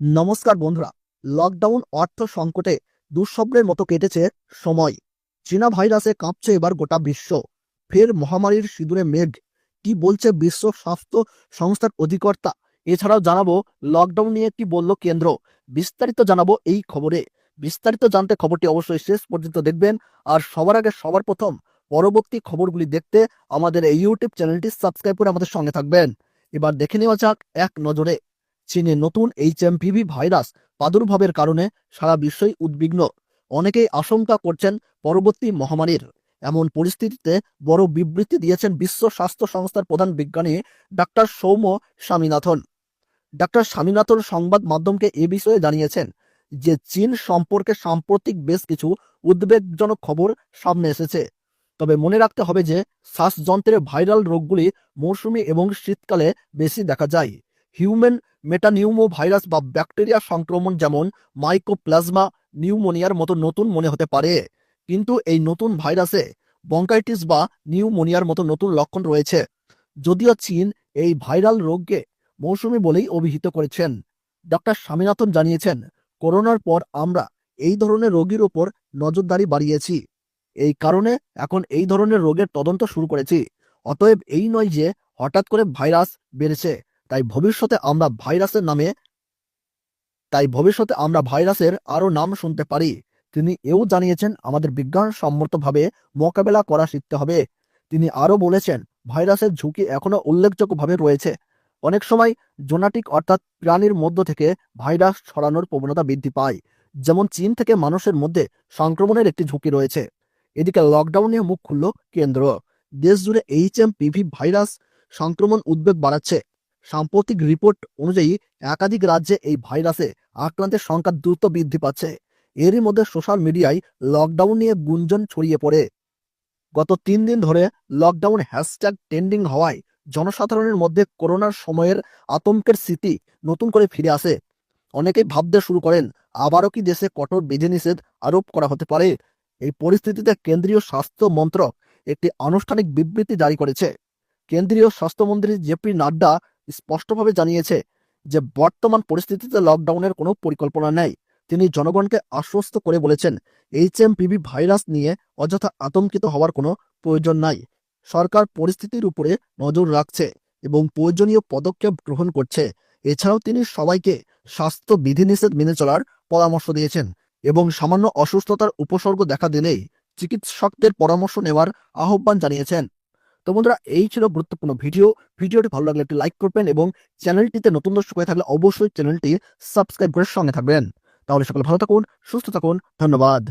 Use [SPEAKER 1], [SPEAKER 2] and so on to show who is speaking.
[SPEAKER 1] নমস্কার বন্ধুরা। লকডাউন অর্থ সংকটে দুঃস্বপ্নের মতো কেটেছে সময়। চীনা ভাইরাসে কাঁপছে এবার গোটা বিশ্ব। ফের মহামারীর সিঁদুরে মেঘ। কি বলছে বিশ্ব স্বাস্থ্য সংস্থার অধিকর্তা? এছাড়াও জানাবো লকডাউন নিয়ে কি বলল কেন্দ্র। বিস্তারিত জানাবো এই খবরে। বিস্তারিত জানতে খবরটি অবশ্যই শেষ পর্যন্ত দেখবেন। আর সবার আগে সবার প্রথম পরবর্তী খবরগুলি দেখতে আমাদের এই ইউটিউব চ্যানেলটি সাবস্ক্রাইব করে আমাদের সঙ্গে থাকবেন। এবার দেখে নেওয়া যাক এক নজরে। চীনে নতুন এইচএমপিভি ভাইরাস প্রাদুর্ভাবের কারণে সারা বিশ্বই উদ্বিগ্ন। অনেকেই আশঙ্কা করছেন পরবর্তী মহামারীর। এমন পরিস্থিতিতে বড় বিবৃতি দিয়েছেন বিশ্ব স্বাস্থ্য সংস্থার প্রধান বিজ্ঞানী ডাক্তার সৌম্য স্বামীনাথন। ডাক্তার স্বামীনাথন সংবাদ মাধ্যমকে এ বিষয়ে জানিয়েছেন যে চীন সম্পর্কে সাম্প্রতিক বেশ কিছু উদ্বেগজনক খবর সামনে এসেছে। তবে মনে রাখতে হবে যে শ্বাসযন্ত্রের ভাইরাল রোগগুলি মৌসুমী এবং শীতকালে বেশি দেখা যায়। হিউম্যান মেটানিউমো ভাইরাস বা ব্যাকটেরিয়া সংক্রমণ যেমন মাইকোপ্লাজমা নিউমোনিয়ার মতো নতুন মনে হতে পারে, কিন্তু এই নতুন ভাইরাসে বঙ্কাইটিস বা নিউমোনিয়ার মতো নতুন লক্ষণ রয়েছে। যদিও চীন এই ভাইরাল রোগকে মৌসুমী বলেই অভিহিত করেছেন। ডক্টর স্বামীনাথন জানিয়েছেন, করোনার পর আমরা এই ধরনের রোগীর ওপর নজরদারি বাড়িয়েছি। এই কারণে এখন এই ধরনের রোগের তদন্ত শুরু করেছি। অতএব এই নয় যে হঠাৎ করে ভাইরাস বেড়েছে, তাই ভবিষ্যতে আমরা ভাইরাসের আরও নাম শুনতে পারি। তিনি এও জানিয়েছেন, আমাদের বিজ্ঞানসম্মতভাবে মোকাবেলা করা শিখতে হবে। তিনি আরও বলেছেন, ভাইরাসের ঝুঁকি এখনও উল্লেখযোগ্যভাবে রয়েছে। অনেক সময় জোনাটিক অর্থাৎ প্রাণীর মধ্য থেকে ভাইরাস ছড়ানোর প্রবণতা বৃদ্ধি পায়, যেমন চীন থেকে মানুষের মধ্যে সংক্রমণের একটি ঝুঁকি রয়েছে। এদিকে লকডাউন নিয়ে মুখ খুলল কেন্দ্র। দেশ জুড়ে এইচএমপিভি ভাইরাস সংক্রমণ উদ্বেগ বাড়াচ্ছে। সাম্প্রতিক রিপোর্ট অনুযায়ী একাধিক রাজ্যে এই ভাইরাসে আক্রান্তের সংখ্যা দ্রুত বৃদ্ধি পাচ্ছে। এরই মধ্যে সোশ্যাল মিডিয়ায় লকডাউন নিয়ে গুঞ্জন ছড়িয়ে পড়ে। গত 3 দিন ধরে লকডাউন হ্যাশট্যাগ ট্রেন্ডিং হওয়ায় জনসাধারণের মধ্যে করোনার সময়ের আতঙ্কের স্মৃতি নতুন করে ফিরে আসে। অনেকেই ভাবতে শুরু করেন, আবারও কি দেশে কঠোর বিধিনিষেধ আরোপ করা হতে পারে। এই পরিস্থিতিতে কেন্দ্রীয় স্বাস্থ্য মন্ত্রক একটি আনুষ্ঠানিক বিবৃতি জারি করেছে। কেন্দ্রীয় স্বাস্থ্যমন্ত্রী জেপি নাড্ডা স্পষ্টভাবে জানিয়েছে যে বর্তমান পরিস্থিতিতে লকডাউনের কোনো পরিকল্পনা নেই। তিনি জনগণকে আশ্বস্ত করে বলেছেন, এইচএমপিভি ভাইরাস নিয়ে অযথা আতঙ্কিত হওয়ার কোনো প্রয়োজন নাই। সরকার পরিস্থিতির উপরে নজর রাখছে এবং প্রয়োজনীয় পদক্ষেপ গ্রহণ করছে। এছাড়াও তিনি সবাইকে স্বাস্থ্য বিধিনিষেধ মেনে চলার পরামর্শ দিয়েছেন এবং সামান্য অসুস্থতার উপসর্গ দেখা দিলেই চিকিৎসকদের পরামর্শ নেওয়ার আহ্বান জানিয়েছেন। তো বন্ধুরা, এই ছিল গুরুত্বপূর্ণ ভিডিওটি ভালো লাগলে একটি লাইক করবেন এবং চ্যানেলটিতে নতুন দর্শক হয়ে থাকলে অবশ্যই চ্যানেলটি সাবস্ক্রাইব করে সঙ্গে থাকবেন। তাহলে সকলে ভালো থাকুন, সুস্থ থাকুন। ধন্যবাদ।